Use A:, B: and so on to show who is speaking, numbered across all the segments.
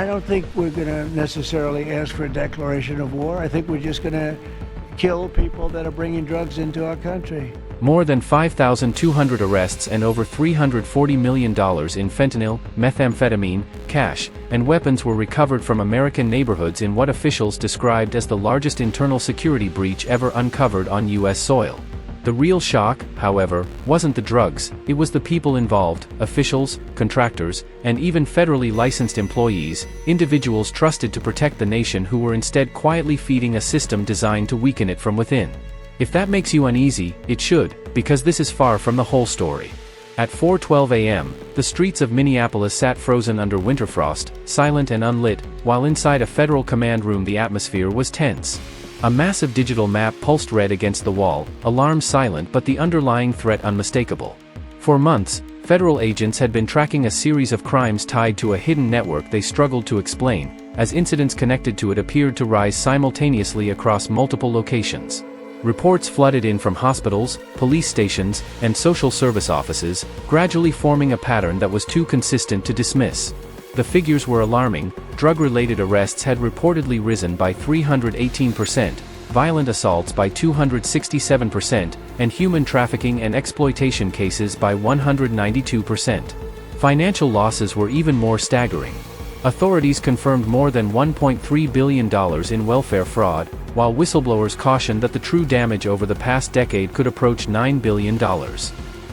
A: I don't think we're going to necessarily ask for a declaration of war. I think we're just going to kill people that are bringing drugs into our country.
B: More than 5,200 arrests and over $340 million in fentanyl, methamphetamine, cash, and weapons were recovered from American neighborhoods in what officials described as the largest internal security breach ever uncovered on U.S. soil. The real shock, however, wasn't the drugs, it was the people involved, officials, contractors, and even federally licensed employees, individuals trusted to protect the nation who were instead quietly feeding a system designed to weaken it from within. If that makes you uneasy, it should, because this is far from the whole story. At 4:12 a.m., the streets of Minneapolis sat frozen under winter frost, silent and unlit, while inside a federal command room the atmosphere was tense. A massive digital map pulsed red against the wall, alarms silent but the underlying threat unmistakable. For months, federal agents had been tracking a series of crimes tied to a hidden network they struggled to explain, as incidents connected to it appeared to rise simultaneously across multiple locations. Reports flooded in from hospitals, police stations, and social service offices, gradually forming a pattern that was too consistent to dismiss. The figures were alarming. Drug-related arrests had reportedly risen by 318%, violent assaults by 267%, and human trafficking and exploitation cases by 192%. Financial losses were even more staggering. Authorities confirmed more than $1.3 billion in welfare fraud, while whistleblowers cautioned that the true damage over the past decade could approach $9 billion.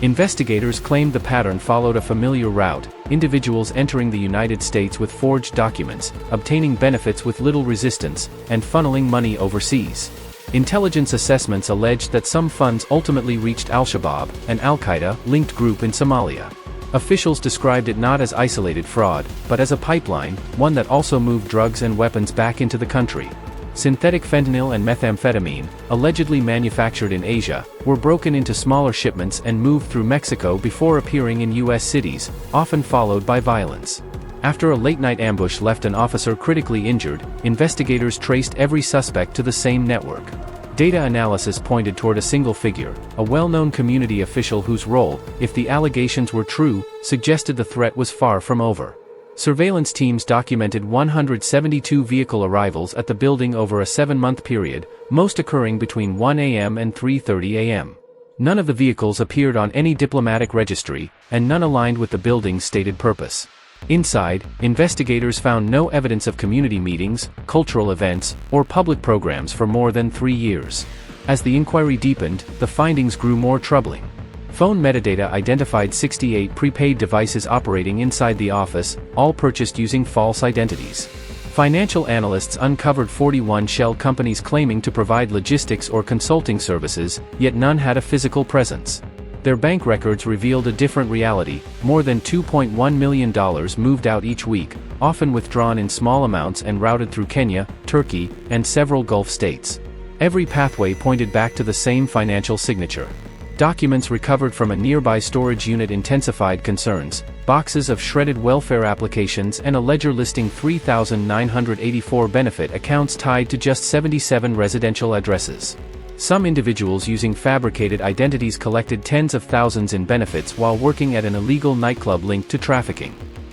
B: Investigators claimed the pattern followed a familiar route: individuals entering the United States with forged documents, obtaining benefits with little resistance, and funneling money overseas. Intelligence assessments alleged that some funds ultimately reached Al-Shabaab, an Al-Qaeda-linked group in Somalia. Officials described it not as isolated fraud, but as a pipeline, one that also moved drugs and weapons back into the country. Synthetic fentanyl and methamphetamine, allegedly manufactured in Asia, were broken into smaller shipments and moved through Mexico before appearing in U.S. cities, often followed by violence. After a late-night ambush left an officer critically injured, investigators traced every suspect to the same network. Data analysis pointed toward a single figure, a well-known community official whose role, if the allegations were true, suggested the threat was far from over. Surveillance teams documented 172 vehicle arrivals at the building over a 7-month period, most occurring between 1 a.m. and 3:30 a.m. None of the vehicles appeared on any diplomatic registry, and none aligned with the building's stated purpose. Inside, investigators found no evidence of community meetings, cultural events, or public programs for more than 3 years. As the inquiry deepened, the findings grew more troubling. Phone metadata identified 68 prepaid devices operating inside the office, all purchased using false identities. Financial analysts uncovered 41 shell companies claiming to provide logistics or consulting services, yet none had a physical presence. Their bank records revealed a different reality: more than $2.1 million moved out each week, often withdrawn in small amounts and routed through Kenya, Turkey, and several Gulf states. Every pathway pointed back to the same financial signature. Documents recovered from a nearby storage unit intensified concerns: boxes of shredded welfare applications and a ledger listing 3,984 benefit accounts tied to just 77 residential addresses. Some individuals using fabricated identities collected tens of thousands in benefits while working at an illegal nightclub linked to trafficking.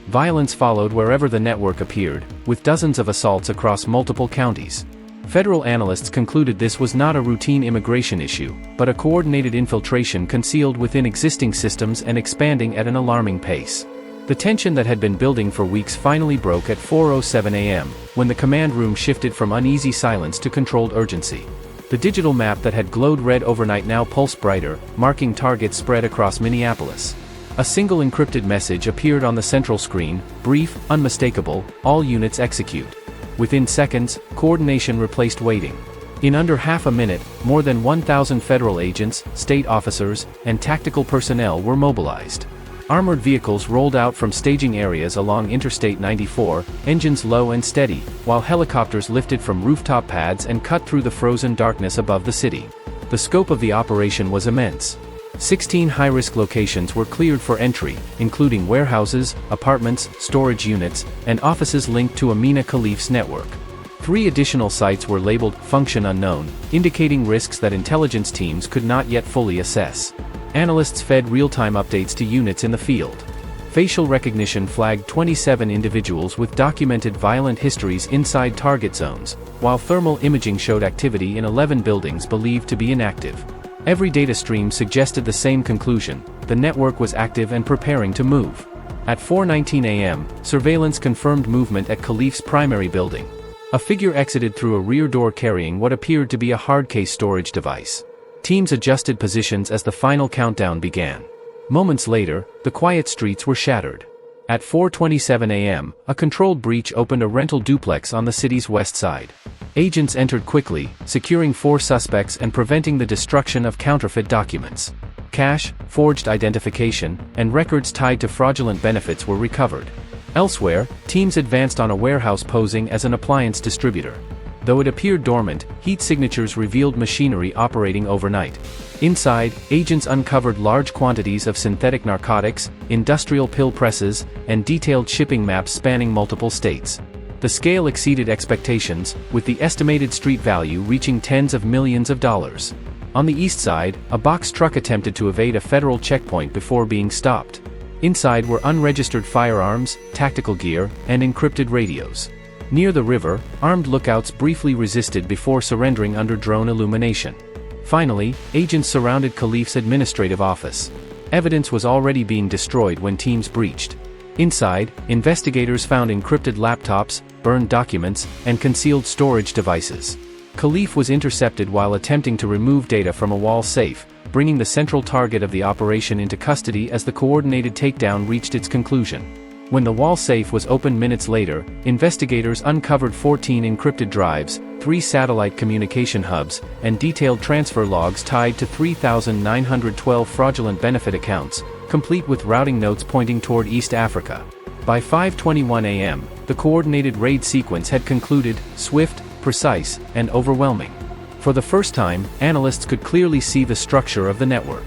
B: Violence followed wherever the network appeared, with dozens of assaults across multiple counties. Federal analysts concluded this was not a routine immigration issue, but a coordinated infiltration concealed within existing systems and expanding at an alarming pace. The tension that had been building for weeks finally broke at 4:07 a.m., when the command room shifted from uneasy silence to controlled urgency. The digital map that had glowed red overnight now pulsed brighter, marking targets spread across Minneapolis. A single encrypted message appeared on the central screen: brief, unmistakable, all units execute. Within seconds, coordination replaced waiting. In under half a minute, more than 1,000 federal agents, state officers, and tactical personnel were mobilized. Armored vehicles rolled out from staging areas along Interstate 94, engines low and steady, while helicopters lifted from rooftop pads and cut through the frozen darkness above the city. The scope of the operation was immense. 16 high-risk locations were cleared for entry, including warehouses, apartments, storage units, and offices linked to Amina Khalif's network. 3 additional sites were labeled "function unknown," indicating risks that intelligence teams could not yet fully assess. Analysts fed real-time updates to units in the field. Facial recognition flagged 27 individuals with documented violent histories inside target zones, while thermal imaging showed activity in 11 buildings believed to be inactive. Every data stream suggested the same conclusion: the network was active and preparing to move. At 4:19 a.m., surveillance confirmed movement at Khalif's primary building. A figure exited through a rear door carrying what appeared to be a hard case storage device. Teams adjusted positions as the final countdown began. Moments later, the quiet streets were shattered. At 4:27 a.m., a controlled breach opened a rental duplex on the city's west side. Agents entered quickly, securing 4 suspects and preventing the destruction of counterfeit documents. Cash, forged identification, and records tied to fraudulent benefits were recovered. Elsewhere, teams advanced on a warehouse posing as an appliance distributor. Though it appeared dormant, heat signatures revealed machinery operating overnight. Inside, agents uncovered large quantities of synthetic narcotics, industrial pill presses, and detailed shipping maps spanning multiple states. The scale exceeded expectations, with the estimated street value reaching tens of millions of dollars. On the east side, a box truck attempted to evade a federal checkpoint before being stopped. Inside were unregistered firearms, tactical gear, and encrypted radios. Near the river, armed lookouts briefly resisted before surrendering under drone illumination. Finally, agents surrounded Khalif's administrative office. Evidence was already being destroyed when teams breached. Inside, investigators found encrypted laptops, burned documents, and concealed storage devices. Khalif was intercepted while attempting to remove data from a wall safe, bringing the central target of the operation into custody as the coordinated takedown reached its conclusion. When the wall safe was opened minutes later, investigators uncovered 14 encrypted drives, 3 satellite communication hubs, and detailed transfer logs tied to 3,912 fraudulent benefit accounts, complete with routing notes pointing toward East Africa. By 5:21 a.m., the coordinated raid sequence had concluded, swift, precise, and overwhelming. For the first time, analysts could clearly see the structure of the network.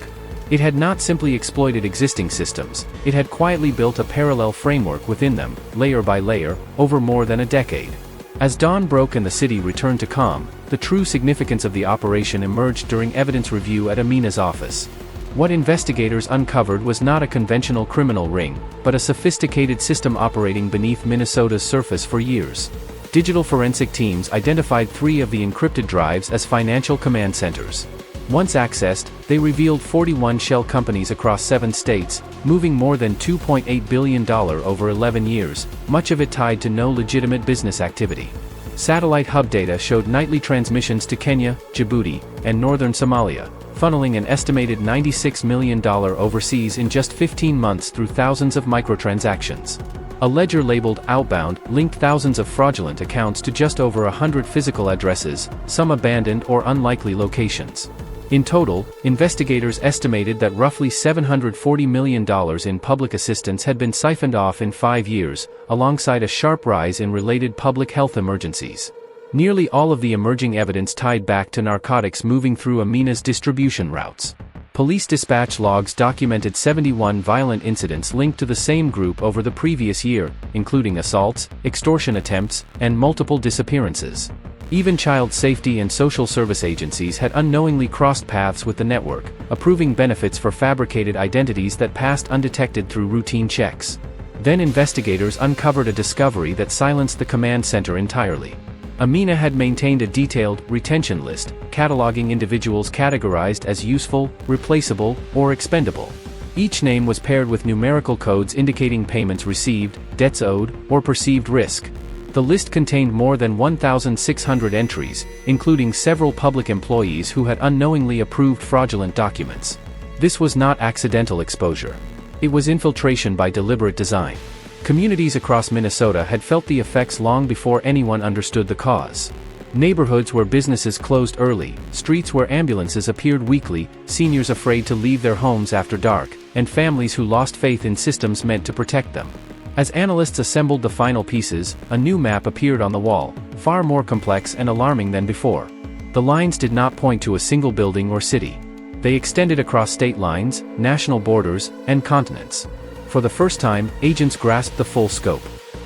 B: It had not simply exploited existing systems, it had quietly built a parallel framework within them, layer by layer, over more than a decade. As dawn broke and the city returned to calm, the true significance of the operation emerged during evidence review at Amina's office. What investigators uncovered was not a conventional criminal ring, but a sophisticated system operating beneath Minnesota's surface for years. Digital forensic teams identified 3 of the encrypted drives as financial command centers. Once accessed, they revealed 41 shell companies across 7 states, moving more than $2.8 billion over 11 years, much of it tied to no legitimate business activity. Satellite hub data showed nightly transmissions to Kenya, Djibouti, and northern Somalia, funneling an estimated $96 million overseas in just 15 months through thousands of microtransactions. A ledger labeled outbound linked thousands of fraudulent accounts to just over 100 physical addresses, some abandoned or unlikely locations. In total, investigators estimated that roughly $740 million in public assistance had been siphoned off in 5 years, alongside a sharp rise in related public health emergencies. Nearly all of the emerging evidence tied back to narcotics moving through Amina's distribution routes. Police dispatch logs documented 71 violent incidents linked to the same group over the previous year, including assaults, extortion attempts, and multiple disappearances. Even child safety and social service agencies had unknowingly crossed paths with the network, approving benefits for fabricated identities that passed undetected through routine checks. Then investigators uncovered a discovery that silenced the command center entirely. Amina had maintained a detailed retention list, cataloging individuals categorized as useful, replaceable, or expendable. Each name was paired with numerical codes indicating payments received, debts owed, or perceived risk. The list contained more than 1,600 entries, including several public employees who had unknowingly approved fraudulent documents. This was not accidental exposure. It was infiltration by deliberate design. Communities across Minnesota had felt the effects long before anyone understood the cause. Neighborhoods where businesses closed early, streets where ambulances appeared weekly, seniors afraid to leave their homes after dark, and families who lost faith in systems meant to protect them. As analysts assembled the final pieces, a new map appeared on the wall, far more complex and alarming than before. The lines did not point to a single building or city. They extended across state lines, national borders, and continents. For the first time, agents grasped the full scope.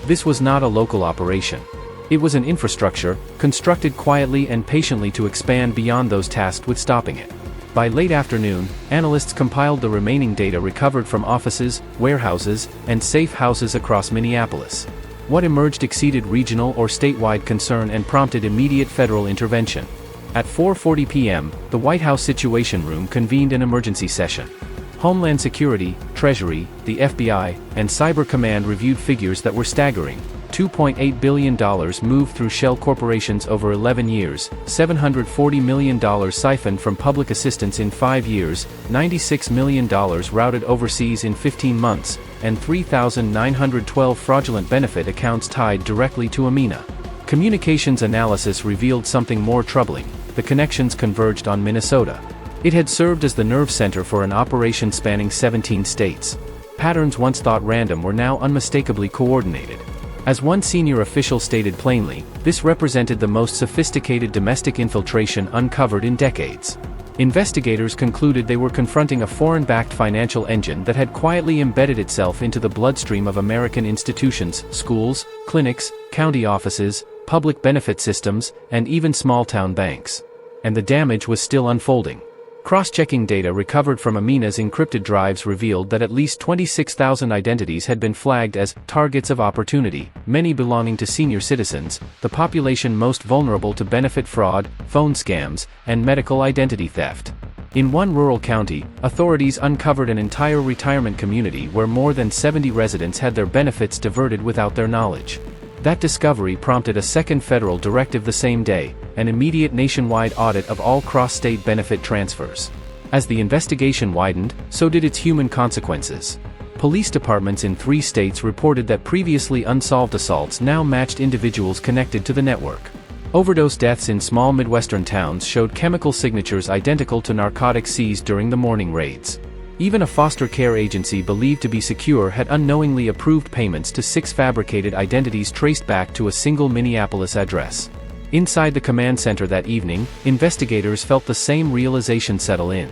B: This was not a local operation. It was an infrastructure, constructed quietly and patiently to expand beyond those tasked with stopping it. By late afternoon, analysts compiled the remaining data recovered from offices, warehouses, and safe houses across Minneapolis. What emerged exceeded regional or statewide concern and prompted immediate federal intervention. At 4:40 p.m., the White House Situation Room convened an emergency session. Homeland Security, Treasury, the FBI, and Cyber Command reviewed figures that were staggering. $2.8 billion moved through shell corporations over 11 years, $740 million siphoned from public assistance in 5 years, $96 million routed overseas in 15 months, and 3,912 fraudulent benefit accounts tied directly to Amina. Communications analysis revealed something more troubling. The connections converged on Minnesota. It had served as the nerve center for an operation spanning 17 states. Patterns once thought random were now unmistakably coordinated. As one senior official stated plainly, this represented the most sophisticated domestic infiltration uncovered in decades. Investigators concluded they were confronting a foreign-backed financial engine that had quietly embedded itself into the bloodstream of American institutions, schools, clinics, county offices, public benefit systems, and even small-town banks. And the damage was still unfolding. Cross-checking data recovered from Amina's encrypted drives revealed that at least 26,000 identities had been flagged as targets of opportunity, many belonging to senior citizens, the population most vulnerable to benefit fraud, phone scams, and medical identity theft. In one rural county, authorities uncovered an entire retirement community where more than 70 residents had their benefits diverted without their knowledge. That discovery prompted a second federal directive the same day, an immediate nationwide audit of all cross-state benefit transfers. As the investigation widened, so did its human consequences. Police departments in 3 states reported that previously unsolved assaults now matched individuals connected to the network. Overdose deaths in small Midwestern towns showed chemical signatures identical to narcotics seized during the morning raids. Even a foster care agency believed to be secure had unknowingly approved payments to 6 fabricated identities traced back to a single Minneapolis address. Inside the command center that evening, investigators felt the same realization settle in.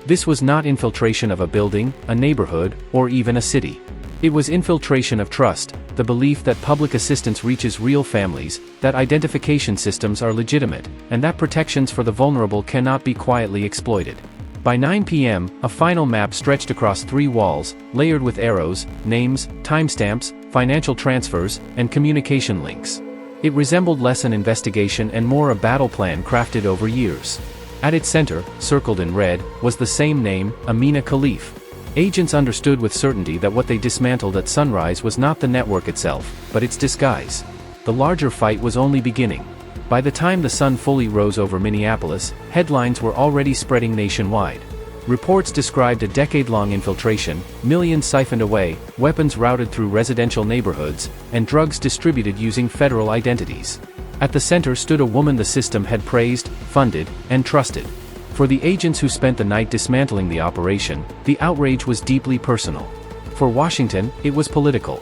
B: This was not infiltration of a building, a neighborhood, or even a city. It was infiltration of trust, the belief that public assistance reaches real families, that identification systems are legitimate, and that protections for the vulnerable cannot be quietly exploited. By 9 p.m., a final map stretched across 3 walls, layered with arrows, names, timestamps, financial transfers, and communication links. It resembled less an investigation and more a battle plan crafted over years. At its center, circled in red, was the same name, Amina Khalif. Agents understood with certainty that what they dismantled at sunrise was not the network itself, but its disguise. The larger fight was only beginning. By the time the sun fully rose over Minneapolis, headlines were already spreading nationwide. Reports described a decade-long infiltration, millions siphoned away, weapons routed through residential neighborhoods, and drugs distributed using federal identities. At the center stood a woman the system had praised, funded, and trusted. For the agents who spent the night dismantling the operation, the outrage was deeply personal. For Washington, it was political.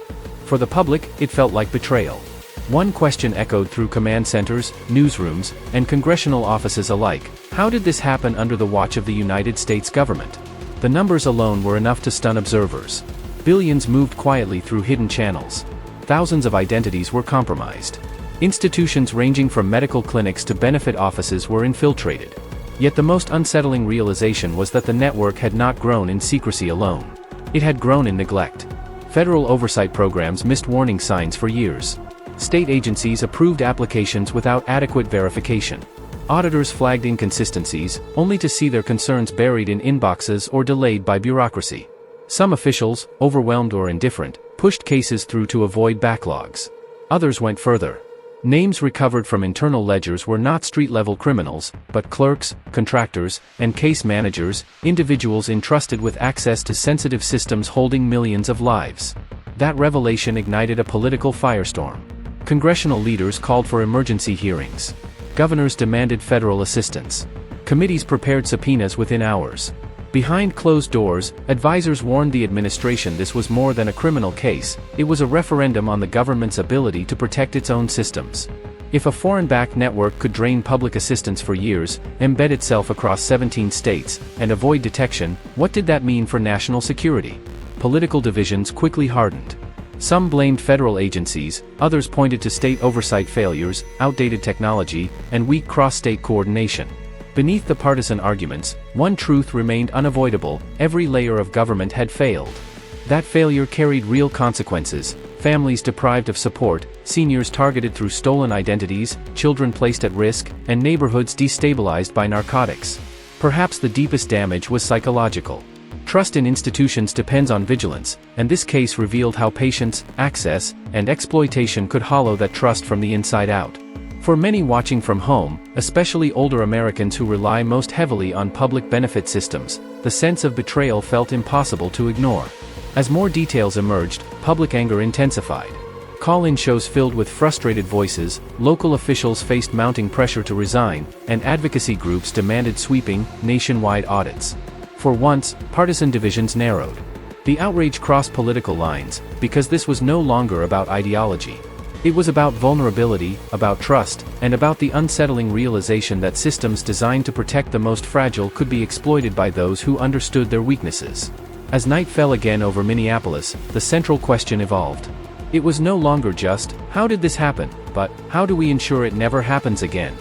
B: For the public, it felt like betrayal. One question echoed through command centers, newsrooms, and congressional offices alike: how did this happen under the watch of the United States government? The numbers alone were enough to stun observers. Billions moved quietly through hidden channels. Thousands of identities were compromised. Institutions ranging from medical clinics to benefit offices were infiltrated. Yet the most unsettling realization was that the network had not grown in secrecy alone. It had grown in neglect. Federal oversight programs missed warning signs for years. State agencies approved applications without adequate verification. Auditors flagged inconsistencies, only to see their concerns buried in inboxes or delayed by bureaucracy. Some officials, overwhelmed or indifferent, pushed cases through to avoid backlogs. Others went further. Names recovered from internal ledgers were not street-level criminals, but clerks, contractors, and case managers, individuals entrusted with access to sensitive systems holding millions of lives. That revelation ignited a political firestorm. Congressional leaders called for emergency hearings. Governors demanded federal assistance. Committees prepared subpoenas within hours. Behind closed doors, advisors warned the administration this was more than a criminal case, it was a referendum on the government's ability to protect its own systems. If a foreign-backed network could drain public assistance for years, embed itself across 17 states, and avoid detection, what did that mean for national security? Political divisions quickly hardened. Some blamed federal agencies, others pointed to state oversight failures, outdated technology, and weak cross-state coordination. Beneath the partisan arguments, one truth remained unavoidable: every layer of government had failed. That failure carried real consequences: families deprived of support, seniors targeted through stolen identities, children placed at risk, and neighborhoods destabilized by narcotics. Perhaps the deepest damage was psychological. Trust in institutions depends on vigilance, and this case revealed how patience, access, and exploitation could hollow that trust from the inside out. For many watching from home, especially older Americans who rely most heavily on public benefit systems, the sense of betrayal felt impossible to ignore. As more details emerged, public anger intensified. Call-in shows filled with frustrated voices, local officials faced mounting pressure to resign, and advocacy groups demanded sweeping, nationwide audits. For once, partisan divisions narrowed. The outrage crossed political lines, because this was no longer about ideology. It was about vulnerability, about trust, and about the unsettling realization that systems designed to protect the most fragile could be exploited by those who understood their weaknesses. As night fell again over Minneapolis, the central question evolved. It was no longer just, how did this happen, but, how do we ensure it never happens again?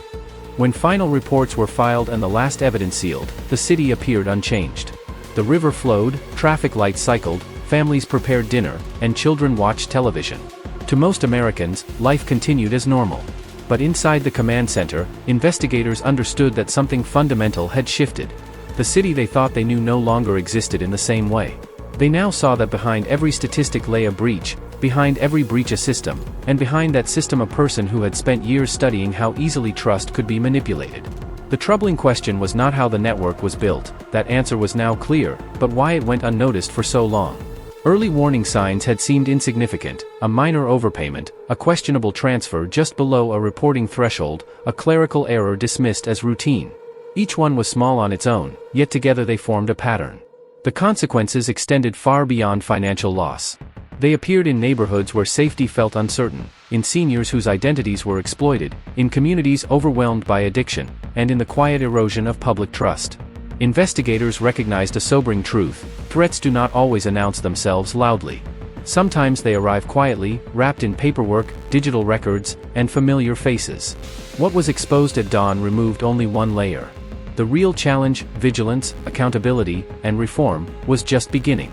B: When final reports were filed and the last evidence sealed, the city appeared unchanged. The river flowed, traffic lights cycled, families prepared dinner, and children watched television. To most Americans, life continued as normal. But inside the command center, investigators understood that something fundamental had shifted. The city they thought they knew no longer existed in the same way. They now saw that behind every statistic lay a breach, behind every breach a system, and behind that system a person who had spent years studying how easily trust could be manipulated. The troubling question was not how the network was built, that answer was now clear, but why it went unnoticed for so long. Early warning signs had seemed insignificant: a minor overpayment, a questionable transfer just below a reporting threshold, a clerical error dismissed as routine. Each one was small on its own, yet together they formed a pattern. The consequences extended far beyond financial loss. They appeared in neighborhoods where safety felt uncertain, in seniors whose identities were exploited, in communities overwhelmed by addiction, and in the quiet erosion of public trust. Investigators recognized a sobering truth: threats do not always announce themselves loudly. Sometimes they arrive quietly, wrapped in paperwork, digital records, and familiar faces. What was exposed at dawn removed only one layer. The real challenge, vigilance, accountability, and reform, was just beginning.